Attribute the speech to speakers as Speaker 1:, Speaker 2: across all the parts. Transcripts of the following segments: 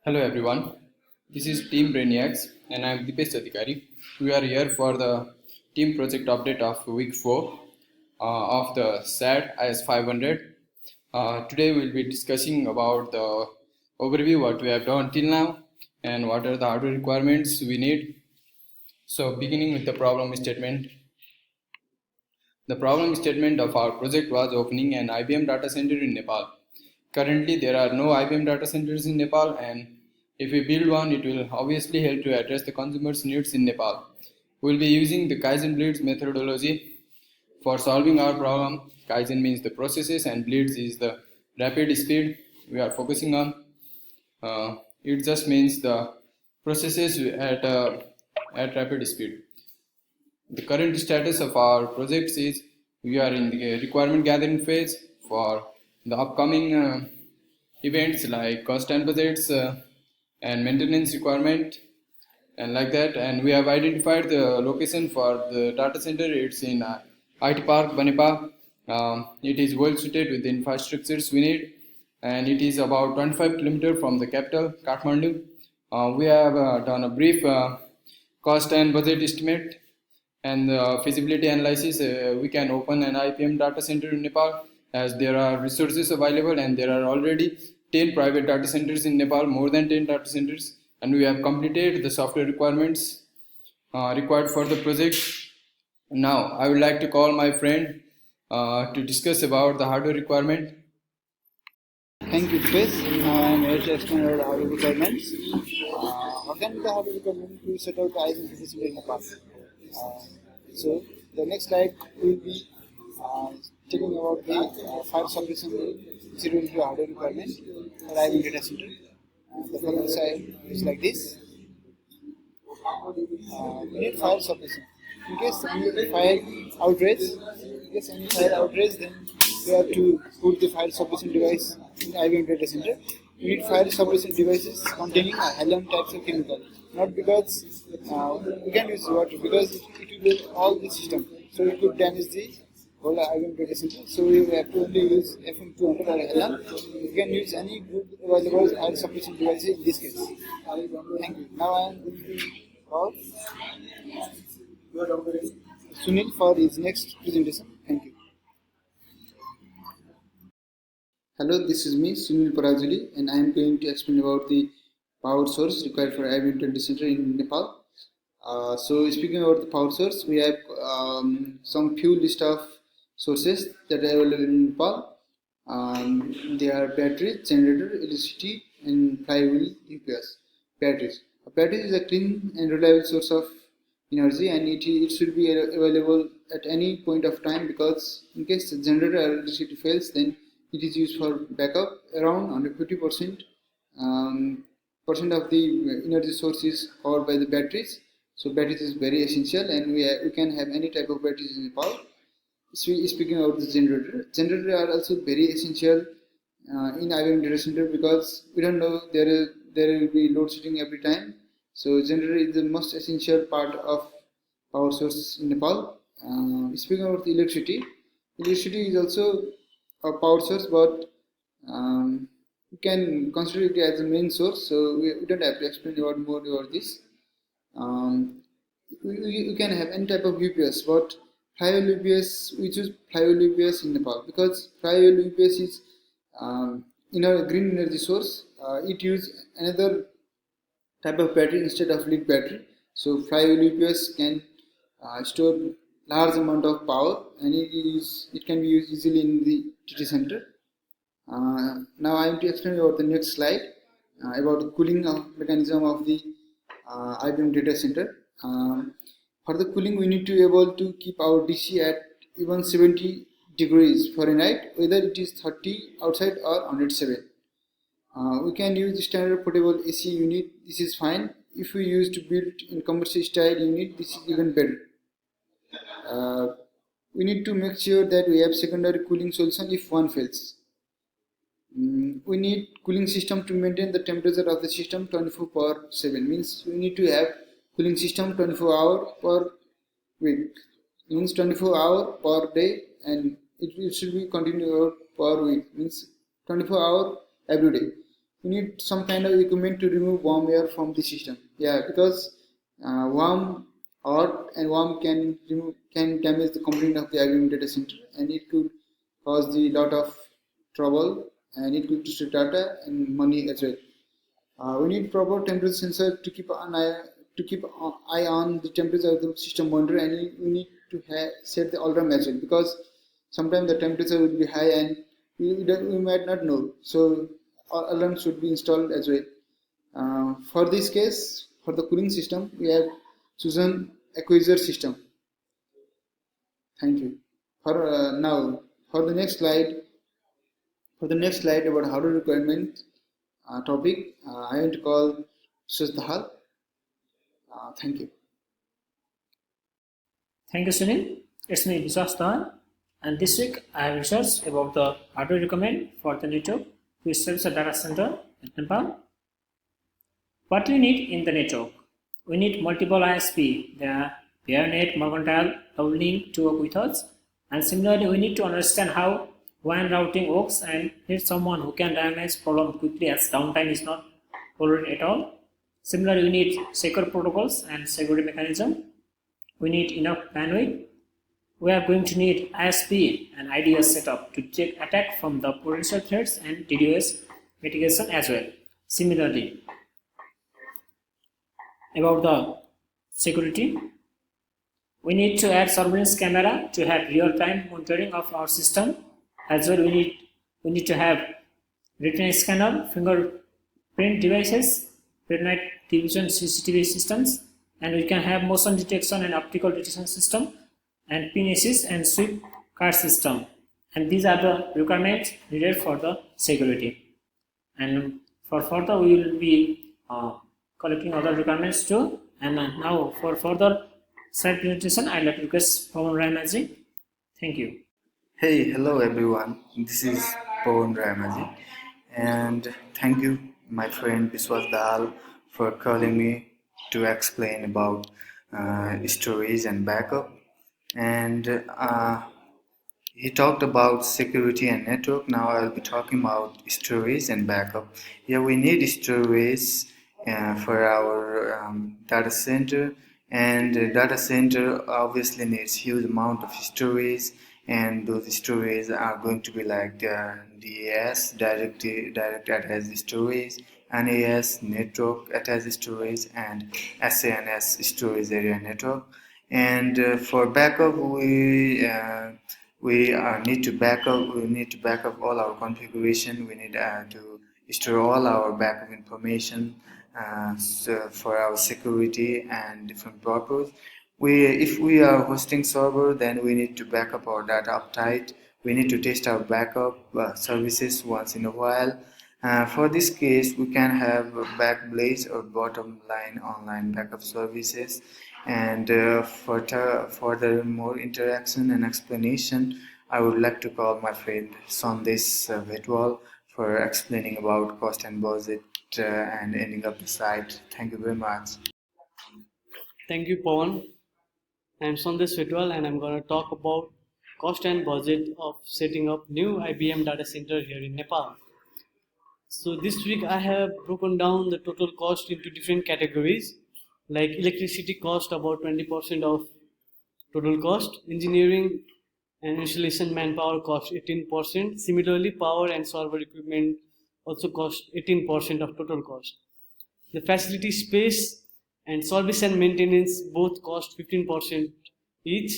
Speaker 1: Hello everyone, this is Team Brainiacs and I am Dipesh Adhikari. We are here for the team project update of week 4 of the SAT IS500. Today we will be discussing about the overview what we have done till now and what are the hardware requirements we need. So beginning with the problem statement. The problem statement of our project was opening an IBM data center in Nepal. Currently, there are no IBM data centers in Nepal, and if we build one, it will obviously help to address the consumer's needs in Nepal. We will be using the Kaizen Blitz methodology for solving our problem. Kaizen means the processes, and Blitz is the rapid speed we are focusing on. It just means the processes at rapid speed. The current status of our projects is we are in the requirement gathering phase for the upcoming events like cost and budgets and maintenance requirement and like that, and we have identified the location for the data center. It's in IT Park Banipa. It is well suited with the infrastructures we need, and it is about 25 kilometers from the capital Kathmandu. We have done a brief cost and budget estimate and feasibility analysis. We can open an IPM data center in Nepal as there are resources available, and there are already 10 private data centers in Nepal, more than 10 data centers, and we have completed the software requirements required for the project. Now I would like to call my friend to discuss about the hardware requirement.
Speaker 2: Thank you, Dipesh. I am here to explain about hardware requirements. How can the hardware requirement to set out the IBM data center in Nepal? So the next slide will be talking about the file submission zero into hardware requirement for IBM data center. The following slide is like this. We need file submission. In case any file outrage, then we have to put the file submission device in IBM data center. We need file submission devices containing a helium types of chemical. Not because we can use water, because it will be all the system. So it could damage the whole IBM data center. So we have to only use FM200 or helium. We can use any good available file submission device in this case. Thank you. Now I am going to call Sunil for his next presentation. Thank you. Hello, this is me, Sunil Parajuli, and I am going to explain about the power source required for IBM data center in Nepal. So speaking about the power source, we have some few list of sources that are available in Nepal. They are battery, generator, electricity, and flywheel UPS. Batteries. A battery is a clean and reliable source of energy, and it should be available at any point of time, because in case the generator or electricity fails, then it is used for backup. Around 150% of the energy source is powered by the batteries. So batteries is very essential, and we can have any type of batteries in Nepal. Speaking about the generator are also very essential in IBM data center, because we don't know there will be load shedding every time. So generator is the most essential part of power source in Nepal. Speaking about the electricity is also a power source, but you can consider it as a main source, so we don't have to explain more about this. We can have any type of UPS, but flywheel UPS, we choose flywheel UPS in Nepal because flywheel UPS is in a green energy source. It uses another type of battery instead of lead battery. So flywheel UPS can store large amount of power, and it can be used easily in the data center. Now I am to explain about the next slide about the cooling mechanism of the IBM data center. For the cooling, we need to be able to keep our DC at even 70 degrees Fahrenheit, whether it is 30 outside or 107. We can use the standard portable AC unit. This is fine. If we use to build in commercial style unit, this is even better. We need to make sure that we have secondary cooling solution if one fails. We need cooling system to maintain the temperature of the system 24/7. Means we need to have cooling system 24 hours per week. Means 24 hours per day, and it should be continuous per week. Means 24 hours every day. we need some kind of equipment to remove warm air from the system. Yeah, because warm hot and warm can damage the component of the IBM data center, and it could cause the lot of trouble, and it could destroy data and money as well. We need proper temperature sensor to keep an eye on the temperature of the system monitor, and we need to set the alarm as well, because sometimes the temperature will be high and we might not know. So alarm should be installed as well. For this case, for the cooling system, we have chosen Acquaser system. Thank you. Now, for the next slide, about hardware requirement topic, I want to call Suzdhal. Thank you.
Speaker 3: Thank you, Sunil. It's me, Vishwas Dhawan, and this week I have researched about the hardware requirement for the network which serves a data center at Nepal. What we need in the network? We need multiple ISP, the Bayonet, Mercantile, Dublin to work with us, and similarly we need to understand how WAN routing works and need someone who can diagnose problem quickly as downtime is not tolerated at all. Similarly, we need secure protocols and security mechanism. We need enough bandwidth. We are going to need ISP and IDS setup to check attack from the potential threats and DDoS mitigation as well. Similarly, about the security, we need to add surveillance camera to have real-time monitoring of our system. As well, we need to have retina scanner, fingerprint devices, red night vision CCTV systems, and we can have motion detection and optical detection system, and pin assist and sweep card system. And these are the requirements needed for the security. And for further, we will be collecting other requirements too. And now for further slide presentation, I'd like to request Pawan Raymaji. Thank you.
Speaker 4: Hey, hello everyone. This is Pawan Raymaji, and thank you, my friend Biswas Dal, for calling me to explain about storage and backup. And he talked about security and network. Now I'll be talking about storage and backup. Yeah, we need storage for our data center, and data center obviously needs huge amount of storage, and those storage are going to be like DAS, direct attached storage, NAS, network attached storage, and SANS, storage area network. And for backup, we need to back up all our configuration. We need to store all our backup information so for our security and different purpose. If we are hosting server, then we need to back up our data uptight. We need to test our backup services once in a while. For this case, we can have Backblaze or bottom line online backup services. And for more interaction and explanation, I would like to call my friend Sandesh Vetwal for explaining about cost and budget and ending up the site. Thank you very much.
Speaker 5: Thank you, Pawan. I'm Sandesh Vetwal, and I'm going to talk about cost and budget of setting up new IBM data center here in Nepal. So this week I have broken down the total cost into different categories, like electricity cost about 20% of total cost, engineering and installation manpower cost 18%. Similarly, power and server equipment also cost 18% of total cost. The facility space and service and maintenance both cost 15% each.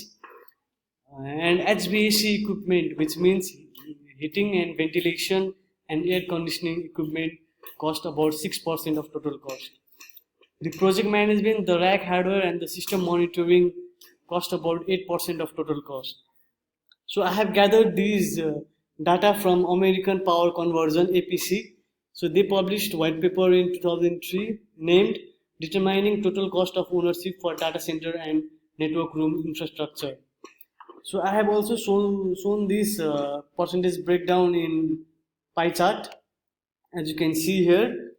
Speaker 5: And HVAC equipment, which means heating and ventilation and air conditioning equipment, cost about 6% of total cost. The project management, the rack hardware and the system monitoring cost about 8% of total cost. So I have gathered these data from American Power Conversion, APC. So they published white paper in 2003 named Determining Total Cost of Ownership for Data Center and Network Room Infrastructure. So I have also shown this percentage breakdown in pie chart. As you can see here,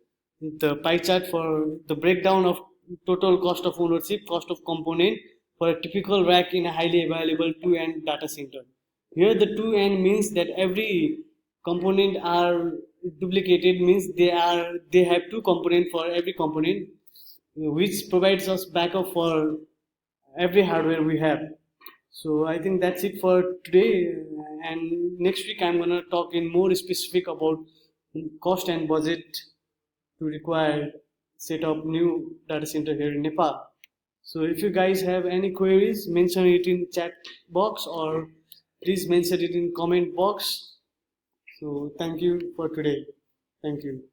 Speaker 5: the pie chart for the breakdown of total cost of ownership, cost of component for a typical rack in a highly available 2N data center. Here the 2N means that every component duplicated means they have two component for every component, which provides us backup for every hardware we have. So I think that's it for today, and next week I'm gonna talk in more specific about cost and budget to require set up new data center here in Nepal. So if you guys have any queries, mention it in chat box or please mention it in comment box. So thank you for today. Thank you.